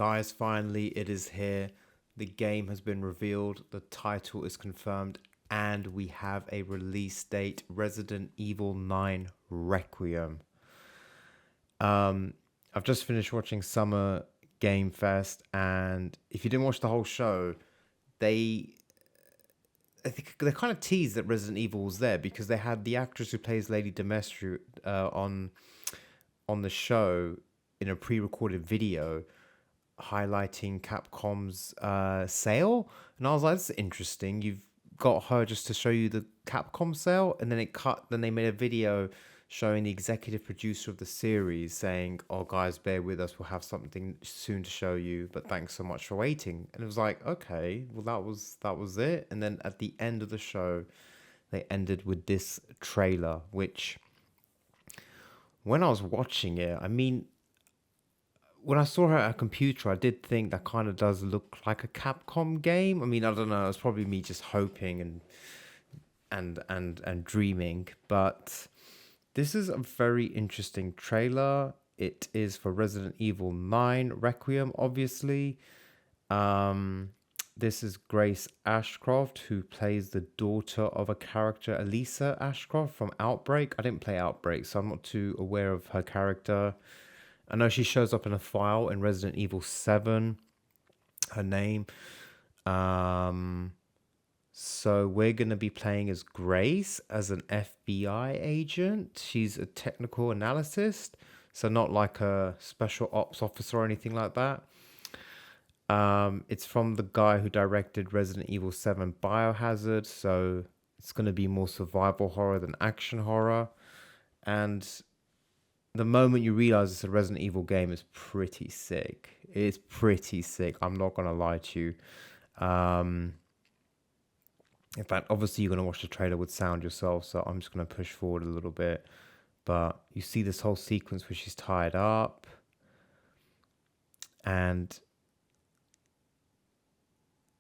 Guys, finally, it is here. The game has been revealed, the title is confirmed, and we have a release date: Resident Evil 9 Requiem. Um, I've just finished watching Summer Game Fest, and if you didn't watch the whole show, they I think they kind of teased that Resident Evil was there because they had the actress who plays Lady Dimitri on the show in a pre-recorded video highlighting Capcom's sale, and I was like, "That's interesting. You've got her just to show you the Capcom sale," and then it cut. Then they made a video showing the executive producer of the series saying, "Oh, guys, bear with us. We'll have something soon to show you, but thanks so much for waiting." And it was like, okay, well, that was it. And then at the end of the show, they ended with this trailer, which when I was watching it, I mean, when I saw her at a computer, I did think that kind of does look like a Capcom game. I mean, I don't know. It's probably me just hoping and dreaming, but this is a very interesting trailer. It is for Resident Evil 9 Requiem, obviously. This is Grace Ashcroft, who plays the daughter of a character, Elisa Ashcroft from Outbreak. I didn't play Outbreak, so I'm not too aware of her character. I know she shows up in a file in Resident Evil 7, her name. Um, so we're going to be playing as Grace, as an FBI agent. She's a technical analyst, so not like a special ops officer or anything like that. It's from the guy who directed Resident Evil 7 Biohazard, so it's going to be more survival horror than action horror. And the moment you realize it's a Resident Evil game is pretty sick. It's pretty sick. I'm not going to lie to you. In fact, obviously, you're going to watch the trailer with sound yourself, so I'm just going to push forward a little bit. But you see this whole sequence where she's tied up. And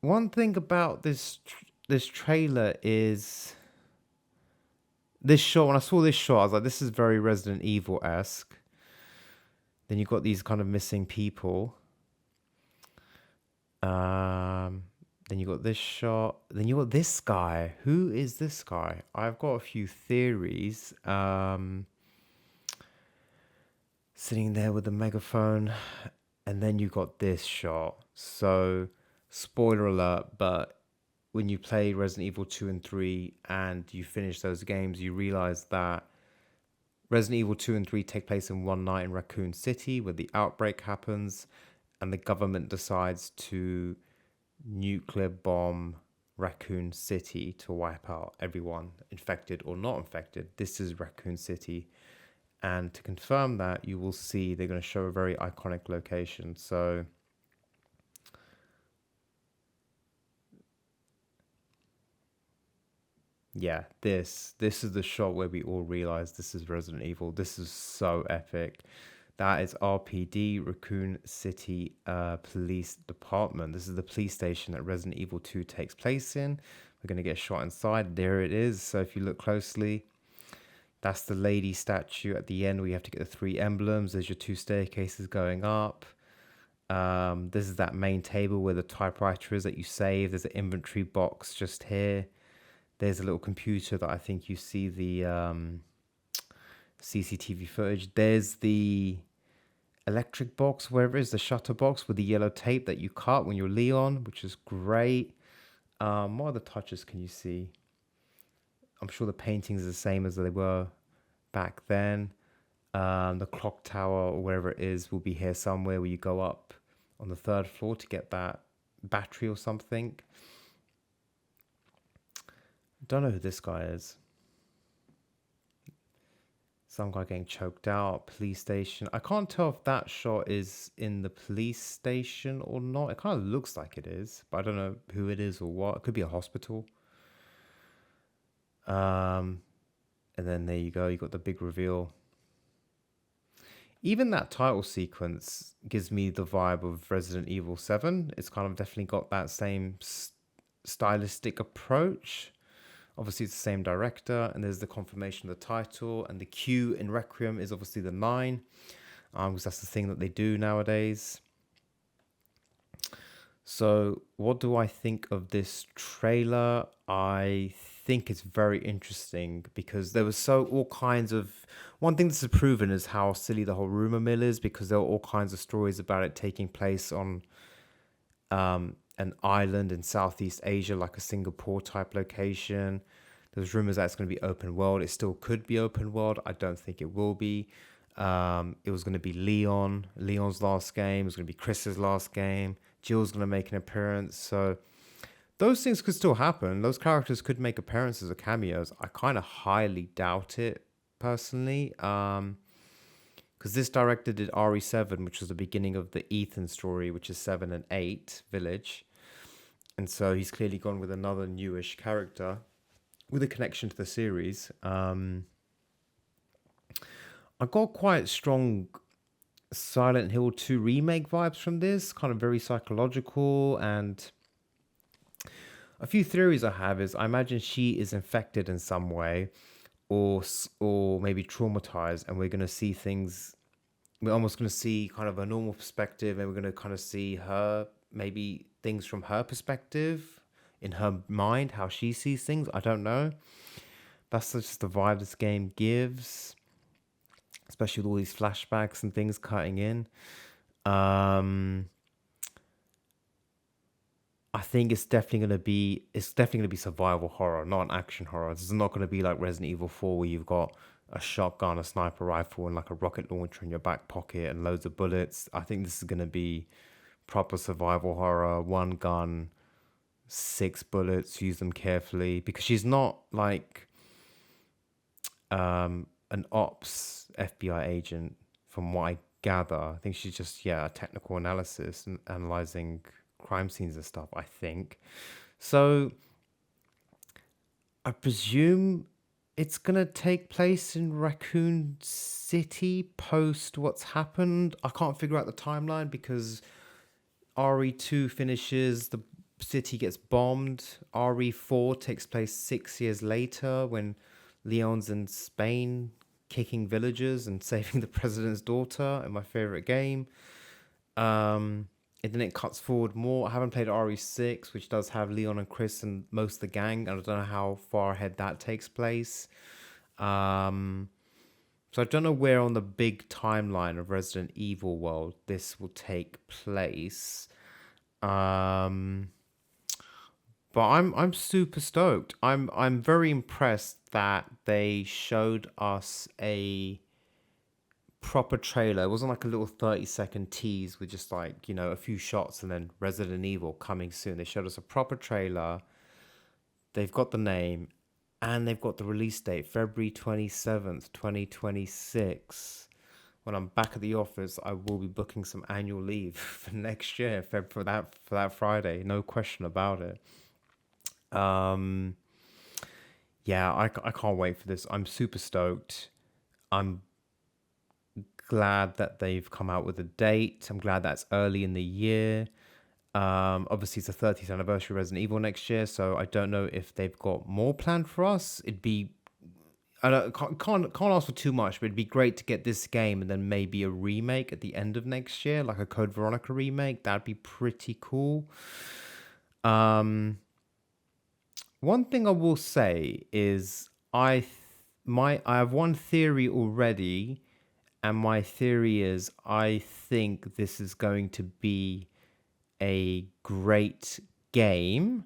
one thing about this trailer is this shot. When I saw this shot, I was like, this is very Resident Evil-esque. Then you've got these kind of missing people. Then you got this shot. Then you got this guy. Who is this guy? I've got a few theories. Sitting there with the megaphone. And then you got this shot. So, spoiler alert, but when you play Resident Evil 2 and 3 and you finish those games, you realize that Resident Evil 2 and 3 take place in one night in Raccoon City where the outbreak happens and the government decides to nuclear bomb Raccoon City to wipe out everyone, infected or not infected. This is Raccoon City. And to confirm that, you will see they're going to show a very iconic location. So yeah, this is the shot where we all realize this is Resident Evil. This is so epic. That is RPD, Raccoon City Police Department. This is the police station that Resident Evil 2 takes place in. We're going to get shot inside. There it is. So if you look closely, that's the lady statue at the end where you have to get the three emblems. There's your two staircases going up. This is that main table where the typewriter is that you save. There's an inventory box just here. There's a little computer that I think you see the CCTV footage. There's the electric box, wherever it is, the shutter box with the yellow tape that you cut when you're Leon, which is great. What other touches can you see? I'm sure the paintings are the same as they were back then. The clock tower or wherever it is will be here somewhere where you go up on the third floor to get that battery or something. Don't know who this guy is. Some guy getting choked out, police station. I can't tell if that shot is in the police station or not. It kind of looks like it is, but I don't know who it is or what. It could be a hospital. And then there you go. You got the big reveal. Even that title sequence gives me the vibe of Resident Evil 7. It's kind of definitely got that same stylistic approach. Obviously, it's the same director, and there's the confirmation of the title, and the Q in Requiem is obviously the 9, because that's the thing that they do nowadays. So, what do I think of this trailer? I think it's very interesting because there was so all kinds of. One thing that's proven is how silly the whole rumor mill is because there are all kinds of stories about it taking place on an island in Southeast Asia, like a Singapore type location. There's rumors that it's going to be open world. It still could be open world. I don't think it will be. It was going to be Leon's last game. It was going to be Chris's last game. Jill's going to make an appearance. So those things could still happen. Those characters could make appearances or cameos. I kind of highly doubt it personally. Because this director did RE7, which was the beginning of the Ethan story, which is 7 and 8 Village. And so he's clearly gone with another newish character with a connection to the series. I got quite strong Silent Hill 2 remake vibes from this, kind of very psychological. And a few theories I have is I imagine she is infected in some way or maybe traumatized, and we're going to see things. We're almost going to see kind of a normal perspective, and we're going to kind of see her, maybe things from her perspective in her mind, how she sees things. I don't know. That's just the vibe this game gives, especially with all these flashbacks and things cutting in. Um, I think it's definitely gonna be survival horror, not an action horror. This is not gonna be like Resident Evil 4 where you've got a shotgun, a sniper rifle, and like a rocket launcher in your back pocket and loads of bullets. I think this is gonna be proper survival horror, one gun, six bullets, use them carefully. Because she's not like an ops FBI agent, from what I gather. I think she's just, yeah, a technical analysis and analyzing crime scenes and stuff, I think. So I presume it's gonna take place in Raccoon City post what's happened. I can't figure out the timeline because RE2 finishes, the city gets bombed. RE4 takes place 6 years later when Leon's in Spain kicking villagers and saving the president's daughter in my favorite game. And then it cuts forward more. I haven't played RE6, which does have Leon and Chris and most of the gang. And I don't know how far ahead that takes place. Um, so I don't know where on the big timeline of Resident Evil world this will take place. Um, but I'm super stoked. I'm very impressed that they showed us a proper trailer. It wasn't like a little 30-second tease with just like, a few shots and then Resident Evil coming soon. They showed us a proper trailer. They've got the name and they've got the release date, February 27th, 2026. When I'm back at the office, I will be booking some annual leave for next year, for that Friday, no question about it. Um, yeah, I can't wait for this. I'm super stoked. I'm glad that they've come out with a date. I'm glad that's early in the year. Obviously, it's the 30th anniversary of Resident Evil next year, so I don't know if they've got more planned for us. It'd be I don't, can't ask for too much, but it'd be great to get this game and then maybe a remake at the end of next year, like a Code Veronica remake. That'd be pretty cool. Um, One thing I will say is I have one theory already, and my theory is I think this is going to be a great game.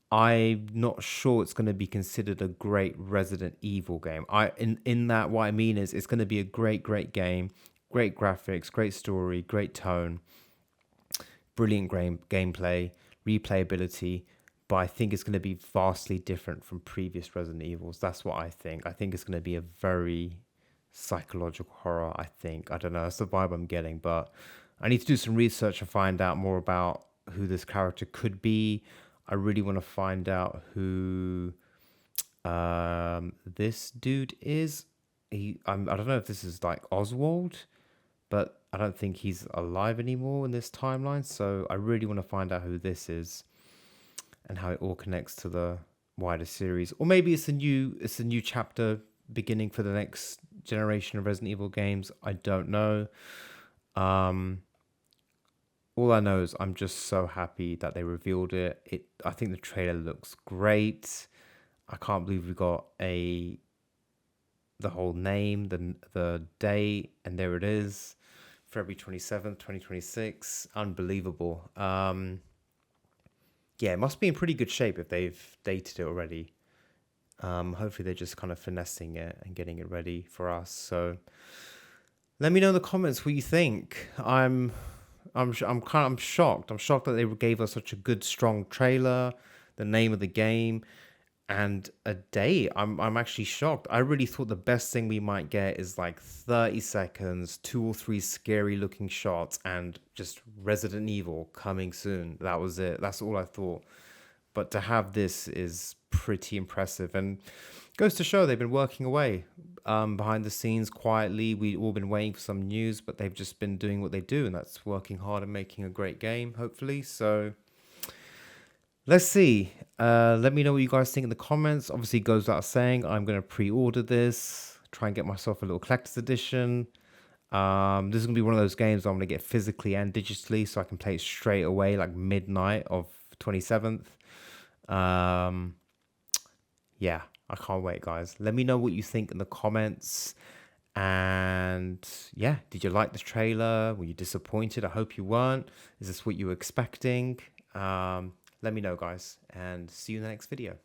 I'm not sure it's going to be considered a great Resident Evil game. In that what I mean is it's going to be a great game, great graphics, great story, great tone, brilliant gameplay, replayability, but I think it's going to be vastly different from previous Resident Evils. That's what I think. I think it's going to be a very psychological horror, I think. I don't know, that's the vibe I'm getting, but I need to do some research and find out more about who this character could be. I really want to find out who this dude is. I don't know if this is like Oswald, but I don't think he's alive anymore in this timeline. So I really want to find out who this is and how it all connects to the wider series. Or maybe it's a new chapter beginning for the next generation of Resident Evil games. I don't know. Um, all I know is I'm just so happy that they revealed it. I think the trailer looks great. I can't believe we got the whole name, the date, and there it is, February 27th, 2026. Unbelievable. Yeah, it must be in pretty good shape if they've dated it already. Hopefully they're just kind of finessing it and getting it ready for us. So let me know in the comments what you think. I'm shocked. I'm shocked that they gave us such a good, strong trailer, the name of the game, and a date. I'm actually shocked. I really thought the best thing we might get is like 30 seconds, 2 or 3 scary looking shots, and just Resident Evil coming soon. That was it. That's all I thought. But to have this is pretty impressive, and goes to show they've been working away behind the scenes quietly. We all been waiting for some news, but they've just been doing what they do, and that's working hard and making a great game, hopefully. So let's see. Let me know what you guys think in the comments. Obviously, it goes without saying, I'm going to pre-order this, try and get myself a little collector's edition. This is going to be one of those games I'm going to get physically and digitally so I can play it straight away, like midnight of 27th. Yeah, I can't wait, guys. Let me know what you think in the comments. And yeah, did you like the trailer? Were you disappointed? I hope you weren't. Is this what you were expecting? Let me know, guys, and see you in the next video.